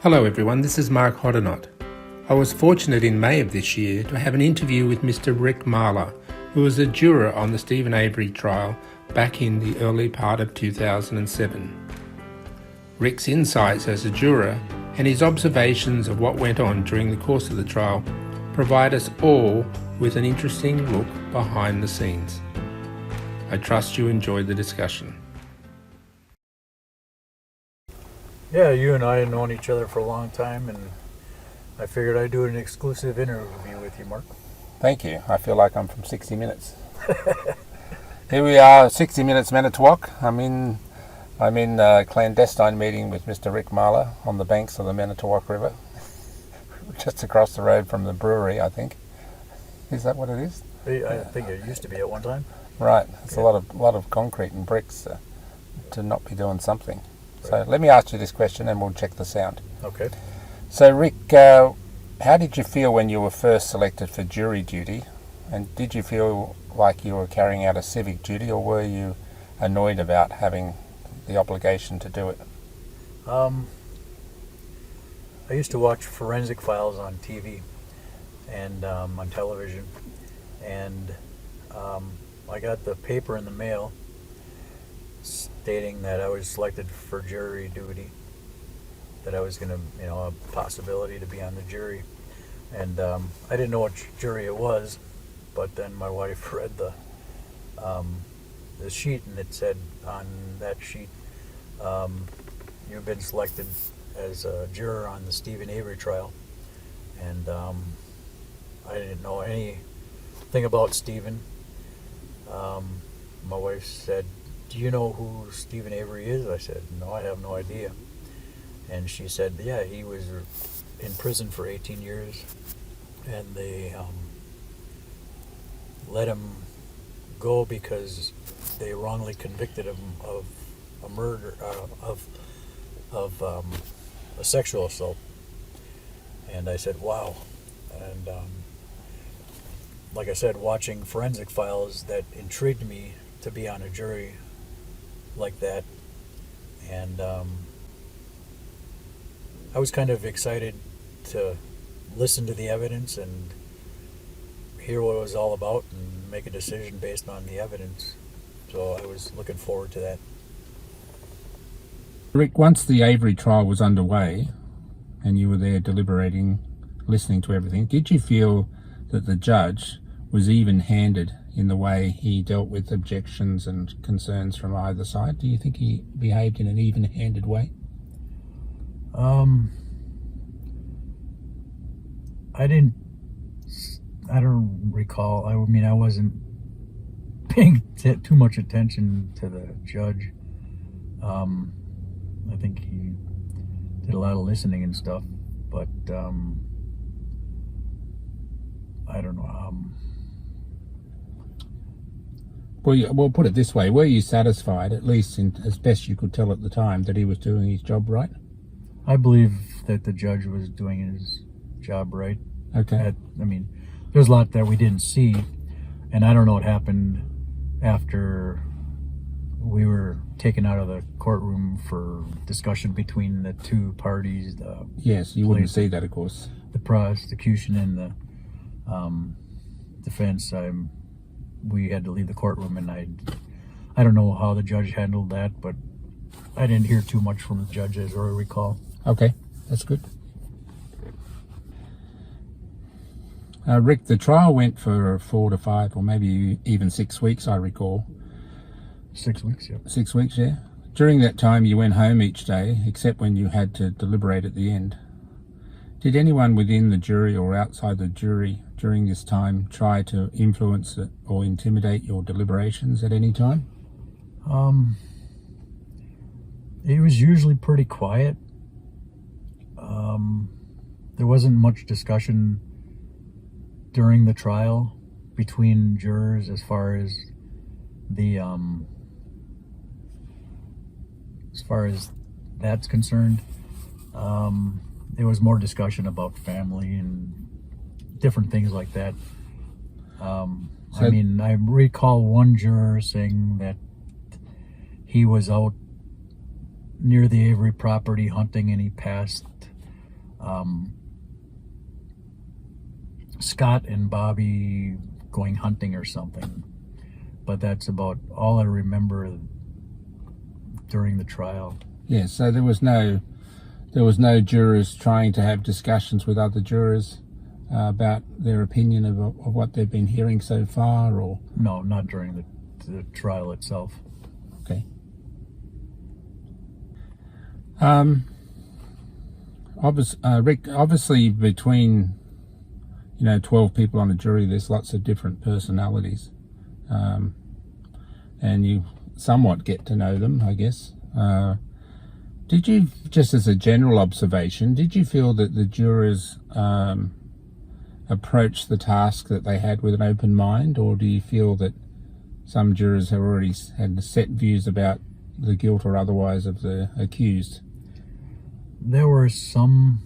Hello everyone, this is Mark Hoddinott. I was fortunate in May of this year to have an interview with Mr. Rick Mahler, who was a juror on the Steven Avery trial back in the early part of 2007. Rick's insights as a juror and his observations of what went on during the course of the trial provide us all with an interesting look behind the scenes. I trust you enjoyed the discussion. Yeah, you and I have known each other for a long time, and I figured I'd do an exclusive interview with you, Mark. Thank you. I feel like I'm from 60 Minutes. Here we are, 60 Minutes Manitowoc. I'm in a clandestine meeting with Mr. Rick Mahler on the banks of the Manitowoc River, just across the road from the brewery, I think. Is that what it is? I think it used to be at one time. Right. It's a lot of concrete and bricks to not be doing something. So let me ask you this question and we'll check the sound. Okay. So Rick, how did you feel when you were first selected for jury duty? And did you feel like you were carrying out a civic duty, or were you annoyed about having the obligation to do it? I used to watch Forensic Files on TV and on television, and I got the paper in the mail stating that I was selected for jury duty, that I was going to, a possibility to be on the jury. And I didn't know which jury it was, but then my wife read the sheet, and it said on that sheet, you've been selected as a juror on the Steven Avery trial. And I didn't know anything about Steven. My wife said, "Do you know who Steven Avery is?" I said, "No, I have no idea." And she said, "Yeah, he was in prison for 18 years, and they let him go because they wrongly convicted him of a murder, of a sexual assault." And I said, "Wow." And like I said, watching Forensic Files, that intrigued me to be on a jury like that. And I was kind of excited to listen to the evidence and hear what it was all about and make a decision based on the evidence. So I was looking forward to that. Rick, once the Avery trial was underway and you were there deliberating, listening to everything, did you feel that the judge was even-handed in the way he dealt with objections and concerns from either side? Do you think he behaved in an even-handed way? I don't recall. I mean, I wasn't paying too much attention to the judge. I think he did a lot of listening and stuff, but I don't know. Well, put it this way. Were you satisfied, at least as best you could tell at the time, that he was doing his job right? I believe that the judge was doing his job right. Okay. I mean, there's a lot that we didn't see, and I don't know what happened after we were taken out of the courtroom for discussion between the two parties. Yes, you wouldn't see that, of course. The prosecution and the defense. We had to leave the courtroom, and I don't know how the judge handled that, but I didn't hear too much from the judge, as I recall. Okay, that's good. Rick, the trial went for 4 to 5 or maybe even 6 weeks, I recall. 6 weeks, yeah. 6 weeks, yeah. During that time, you went home each day, except when you had to deliberate at the end. Did anyone within the jury or outside the jury during this time try to influence or intimidate your deliberations at any time? It was usually pretty quiet. There wasn't much discussion during the trial between jurors as far as that's concerned. There was more discussion about family and different things like that. I recall one juror saying that he was out near the Avery property hunting, and he passed Scott and Bobby going hunting or something. But that's about all I remember during the trial. Yes, so there was no jurors trying to have discussions with other jurors about their opinion of what they've been hearing so far, or No, not during the trial itself. okay. Rick, obviously between 12 people on a jury, there's lots of different personalities, and you somewhat get to know them, I guess. Did you, just as a general observation, did you feel that the jurors approached the task that they had with an open mind, or do you feel that some jurors have already had set views about the guilt or otherwise of the accused? There were some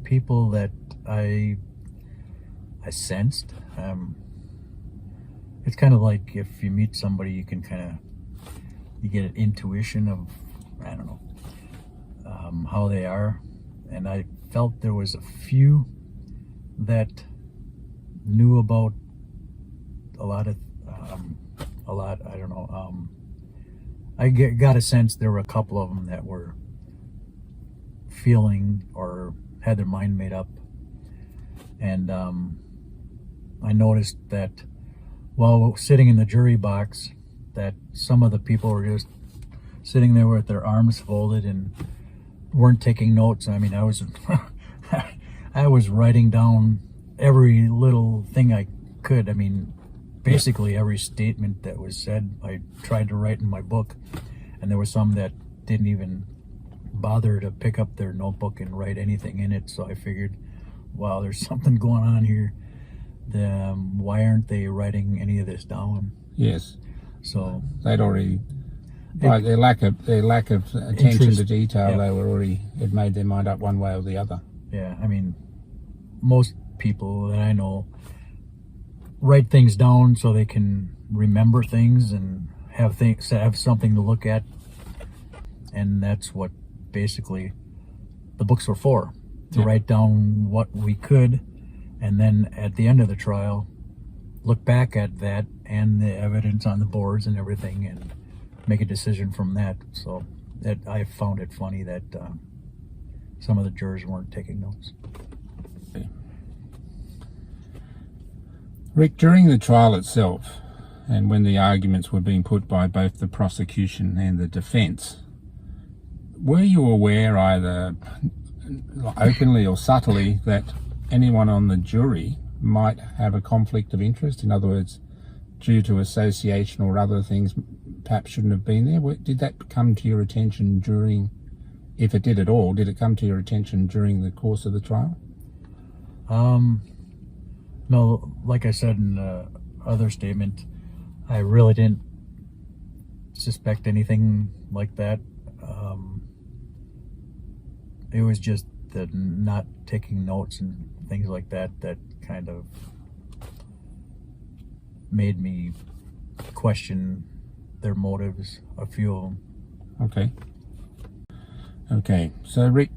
people that I sensed. It's kind of like if you meet somebody, you can you get an intuition of, I don't know, how they are. And I felt there was a few that knew about a lot, I don't know. I got a sense there were a couple of them that were feeling or had their mind made up. And I noticed that while sitting in the jury box, that some of the people were just sitting there with their arms folded and weren't taking notes. I mean, I was I was writing down every little thing I could. I mean, basically every statement that was said, I tried to write in my book, and there were some that didn't even bother to pick up their notebook and write anything in it. So I figured, wow, there's something going on here. Why aren't they writing any of this down? Yes. So They'd already, by their lack of attention Interest, to detail, yeah. they were already had made their mind up one way or the other. yeah, I mean, most people that I know write things down so they can remember things and have something to look at, and that's what basically the books were for, to write down what we could, and then at the end of the trial look back at that and the evidence on the boards and everything and make a decision from that. So that I found it funny that some of the jurors weren't taking notes. Rick, during the trial itself, and when the arguments were being put by both the prosecution and the defence, were you aware, either openly or subtly, that anyone on the jury might have a conflict of interest? In other words, due to association or other things, perhaps shouldn't have been there? Did that come to your attention during, if it did at all, did it come to your attention during the course of the trial? No, like I said in the other statement, I really didn't suspect anything like that. It was just the not taking notes and things like that that kind of made me question their motives, a few of them. Okay. So Rick,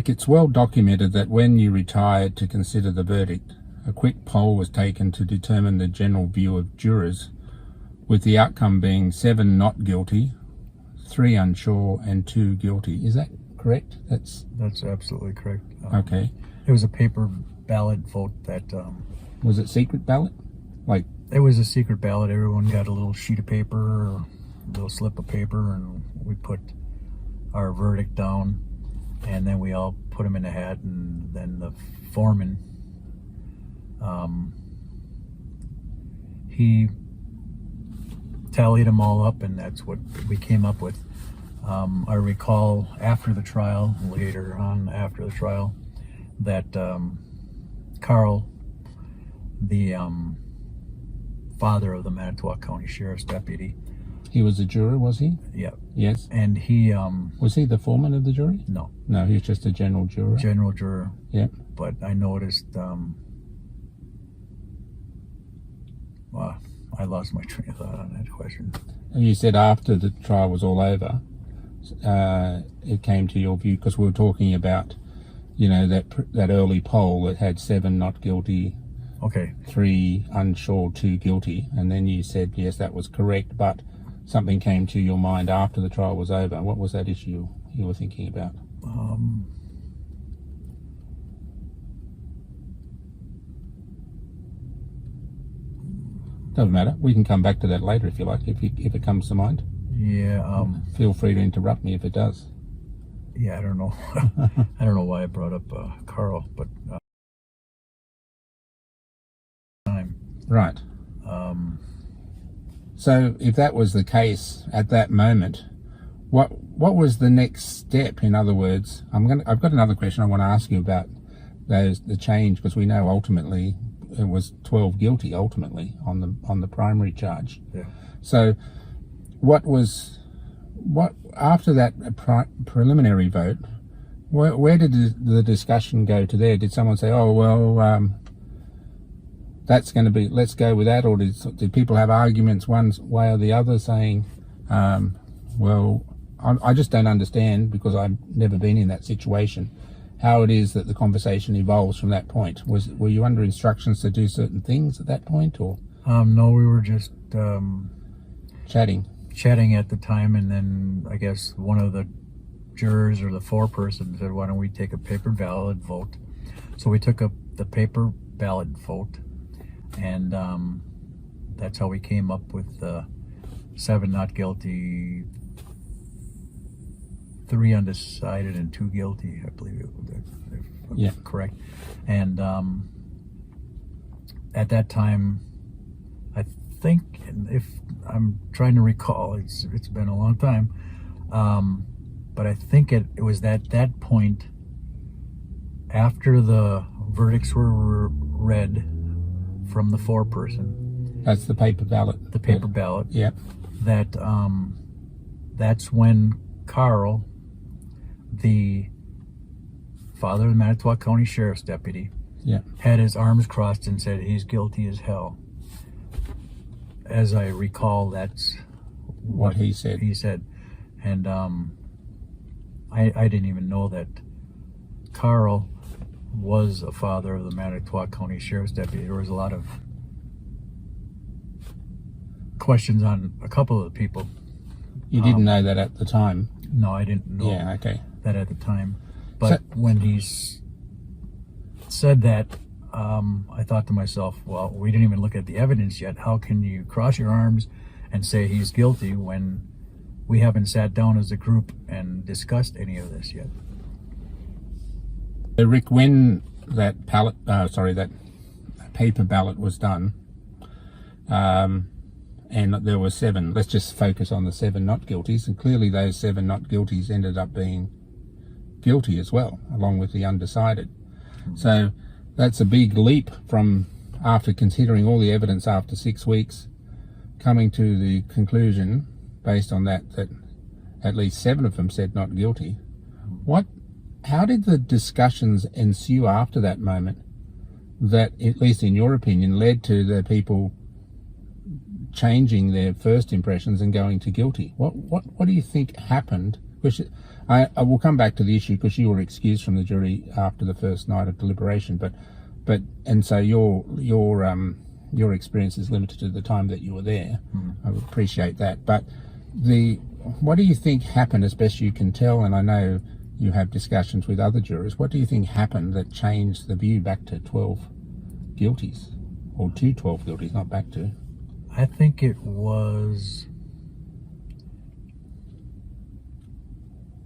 it's well documented that when you retired to consider the verdict, a quick poll was taken to determine the general view of jurors, with the outcome being 7 not guilty, 3 unsure, and 2 guilty. Is that correct? That's absolutely correct. okay. It was a paper ballot vote that Was it secret ballot? it was a secret ballot. Everyone got a little sheet of paper or a little slip of paper, and we put our verdict down, and then we all put them in a hat, and then the foreman, he tallied them all up, and that's what we came up with. I recall later on after the trial, that Carl, the father of the Manitowoc County Sheriff's deputy, He was a juror, was he? yeah, Yes. and he Was he the foreman of the jury? no, No, he was just a general juror. general juror. Yep. But I noticed, well, I lost my train of thought on that question. And you said after the trial was all over. it came to your view? Because we were talking about, that early poll that had 7 not guilty, Okay. 3 unsure, 2 guilty, and then you said yes, that was correct, but something came to your mind after the trial was over. What was that issue you were thinking about? Doesn't matter. We can come back to that later if you like, if it comes to mind. Yeah. Feel free to interrupt me if it does. Yeah, I don't know. I don't know why I brought up Carl, but Right. So if that was the case at that moment, what was the next step? In other words, I've got another question I want to ask you about the change, because we know ultimately it was 12 guilty ultimately on the primary charge. Yeah. So what after that preliminary vote, where did the discussion go to there? Did someone say, oh well, that's going to be, let's go with that, or did people have arguments one way or the other saying, well, I just don't understand, because I've never been in that situation, how it is that the conversation evolves from that point? Were you under instructions to do certain things at that point, or? No, we were just Chatting at the time, and then I guess one of the jurors or the foreperson said, why don't we take a paper ballot vote? So we took the paper ballot vote, and that's how we came up with 7 not guilty, 3 undecided, and 2 guilty, I believe it was, if I'm correct. And at that time, I think, if I'm trying to recall, it's been a long time, but I think it was at that point, after the verdicts were read from the foreperson. That's the paper ballot. The paper ballot. Yeah. That's when Carl, the father of the Manitowoc County Sheriff's deputy, had his arms crossed and said he's guilty as hell. As I recall, that's what he said. And I didn't even know that Carl was a father of the Manitowoc County Sheriff's deputy. There was a lot of questions on a couple of the people. You didn't know that at the time? No, I didn't know that at the time. But when he said that, I thought to myself, well, we didn't even look at the evidence yet. How can you cross your arms and say he's guilty when we haven't sat down as a group and discussed any of this yet? Rick, when that that paper ballot was done, and there were 7, let's just focus on the 7 not guilties, and clearly those 7 not guilties ended up being guilty as well, along with the undecided. So that's a big leap from, after considering all the evidence after 6 weeks, coming to the conclusion, based on that at least 7 of them said not guilty. How did the discussions ensue after that moment that, at least in your opinion, led to the people changing their first impressions and going to guilty? What do you think happened? I will come back to the issue, because you were excused from the jury after the first night of deliberation, and so your experience is limited to the time that you were there. I would appreciate that. But what do you think happened, as best you can tell? And I know you have discussions with other jurors. What do you think happened that changed the view back to 12 guilties, or to 12 guilties, not back to? I think it was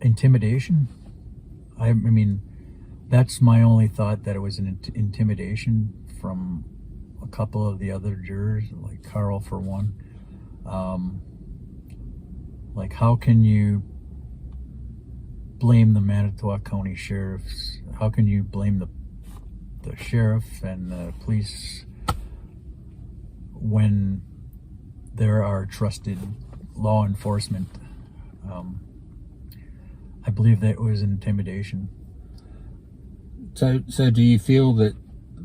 intimidation. I mean, that's my only thought, that it was an intimidation from a couple of the other jurors, like Carl for one. Like, how can you blame the Manitowoc County Sheriffs? How can you blame the sheriff and the police when there are trusted law enforcement? I believe that it was intimidation. So do you feel that,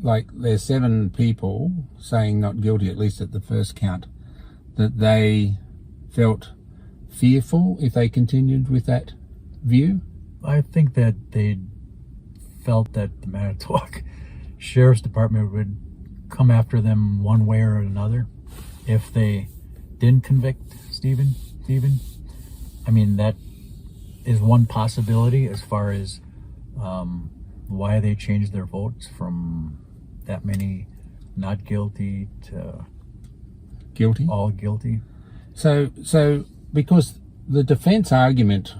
like, there's 7 people saying not guilty, at least at the first count, that they felt fearful if they continued with that view? I think that they felt that the Manitowoc Sheriff's Department would come after them one way or another if they didn't convict Steven. I mean, that is one possibility as far as why they changed their votes from that many not guilty to Guilty? all guilty. So because the defence argument,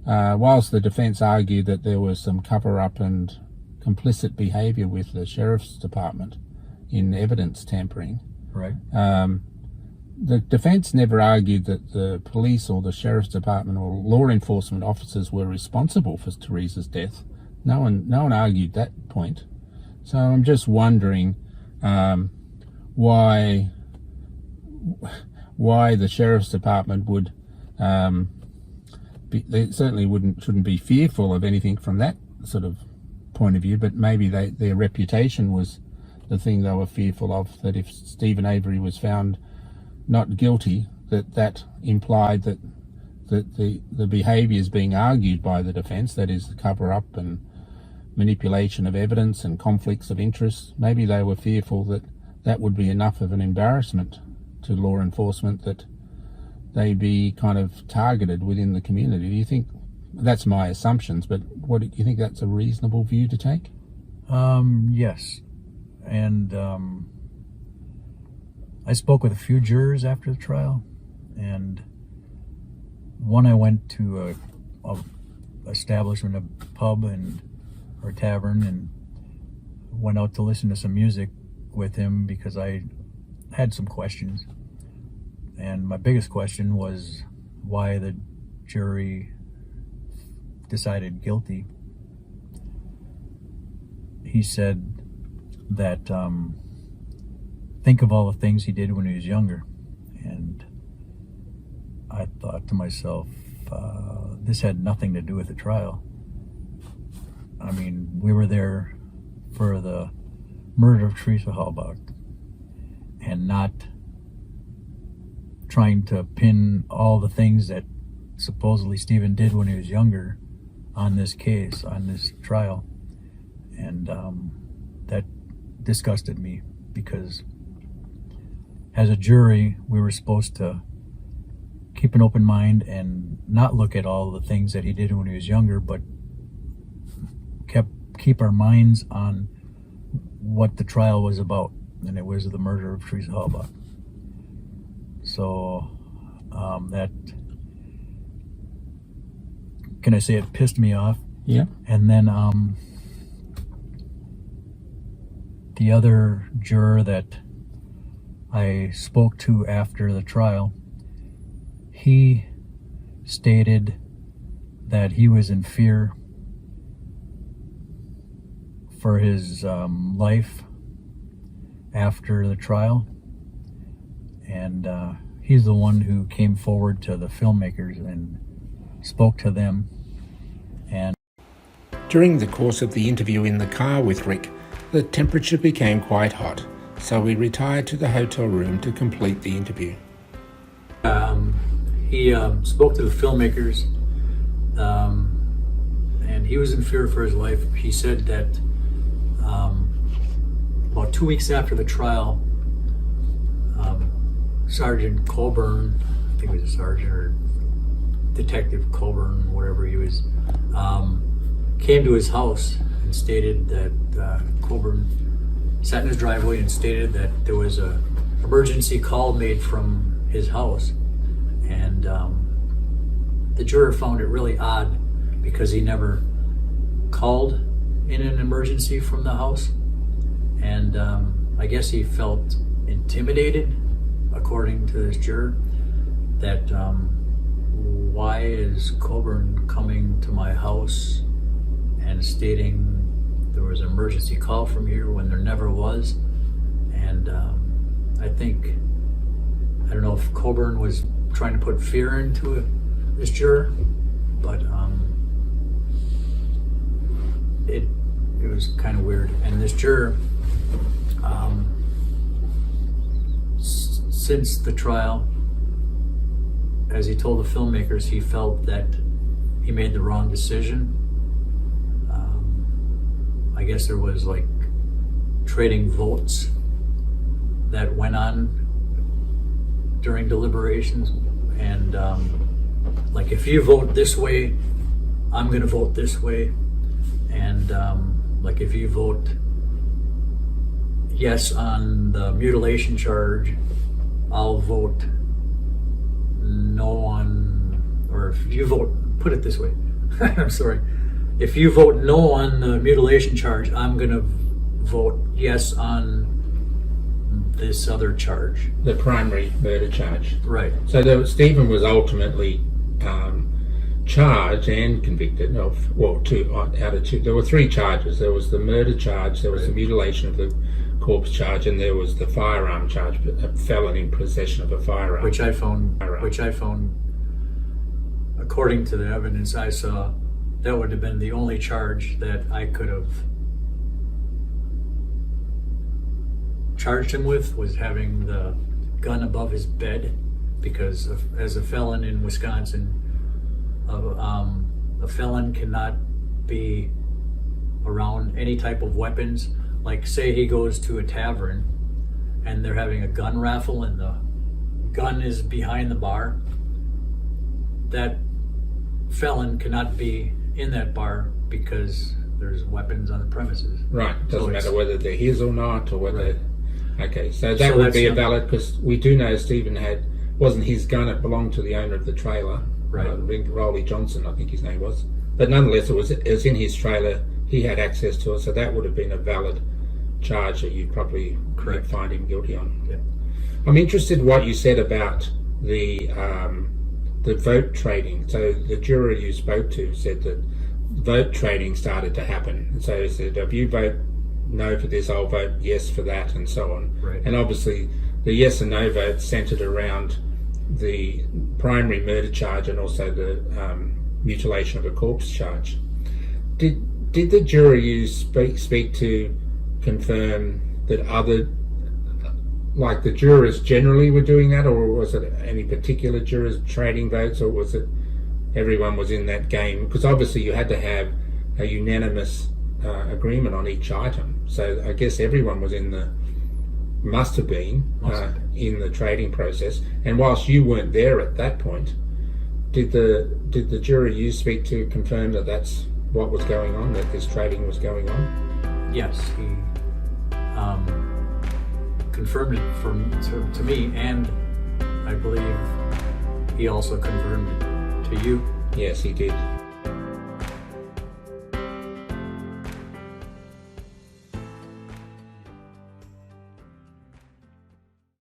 whilst the defence argued that there was some cover-up and complicit behaviour with the Sheriff's Department in evidence tampering, Right. the defence never argued that the police or the Sheriff's Department or law enforcement officers were responsible for Teresa's death. No one argued that point. So I'm just wondering why the Sheriff's Department would they certainly shouldn't be fearful of anything from that sort of point of view, but maybe their reputation was the thing they were fearful of, that if Steven Avery was found not guilty, that implied that the behaviours being argued by the defence, that is the cover-up and manipulation of evidence and conflicts of interest, maybe they were fearful that would be enough of an embarrassment to law enforcement that they be kind of targeted within the community. Do you think, that's my assumptions, but what do you think that's a reasonable view to take? Yes. And I spoke with a few jurors after the trial, and one I went to a establishment, a pub or tavern, and went out to listen to some music with him because I had some questions. And my biggest question was why the jury decided guilty. He said that think of all the things he did when he was younger. And I thought to myself, this had nothing to do with the trial. I mean, we were there for the murder of Teresa Halbach and not trying to pin all the things that supposedly Steven did when he was younger on this case, on this trial. And that disgusted me, because as a jury, we were supposed to keep an open mind and not look at all the things that he did when he was younger, but keep our minds on what the trial was about, and it was the murder of Teresa Halbach. So that, can I say it pissed me off? Yeah. And then the other juror that I spoke to after the trial, he stated that he was in fear for his life after the trial. And he's the one who came forward to the filmmakers and spoke to them. And During the course of the interview in the car with Rick, the temperature became quite hot, so we retired to the hotel room to complete the interview. he spoke to the filmmakers, and he was in fear for his life. He said that about 2 weeks after the trial, Sergeant Colburn, I think he was a sergeant, or Detective Colburn, whatever he was, came to his house and stated that Colburn sat in his driveway and stated that there was a emergency call made from his house. And the juror found it really odd because he never called in an emergency from the house. And I guess he felt intimidated, according to this juror, that why is Colburn coming to my house and stating there was an emergency call from here when there never was. And I don't know if Colburn was trying to put fear into this juror, but it was kind of weird. And this juror, since the trial, as he told the filmmakers, he felt that he made the wrong decision. I guess there was like trading votes that went on during deliberations, and like if you vote this way, I'm going to vote this way, and like if you vote yes on the mutilation charge, I'll vote no on, or if you vote, put it this way, I'm sorry, if you vote no on the mutilation charge, I'm going to vote yes on this other charge. The primary murder charge. Right. So Stephen was ultimately charged and convicted of, well, out of two. There were three charges. There was the murder charge, there was the mutilation of the corpse charge, and there was the firearm charge, a felon in possession of a firearm. Which I found, according to the evidence I saw, that would have been the only charge that I could have charged him with, was having the gun above his bed, because as a felon in Wisconsin, a felon cannot be around any type of weapons. Like, say he goes to a tavern and they're having a gun raffle and the gun is behind the bar, that felon cannot be in that bar because there's weapons on the premises. Right. Doesn't So matter whether they're his or not, or whether. Right. Okay, so that So would that's be a not- valid, because we do know Stephen wasn't his gun, it belonged to the owner of the trailer. Right. Rolly Johnson, I think his name was. But nonetheless, it was in his trailer, he had access to it, so that would have been a valid charge that you probably could find him guilty on. Yeah. I'm interested in what you said about the vote trading. So the juror you spoke to said that vote trading started to happen. And so he said, if you vote no for this, I'll vote yes for that, and so on. Right. And obviously the yes and no votes centered around the primary murder charge and also the mutilation of a corpse charge. Did the juror you speak to confirm that like the jurors generally were doing that, or was it any particular jurors trading votes, or was it everyone was in that game? Because obviously you had to have a unanimous agreement on each item, so I guess everyone was must have been in the trading process. And whilst you weren't there at that point, did the juror you speak to confirm that that's what was going on, that this trading was going on? Yes, he confirmed it to me, and I believe he also confirmed it to you. Yes, he did.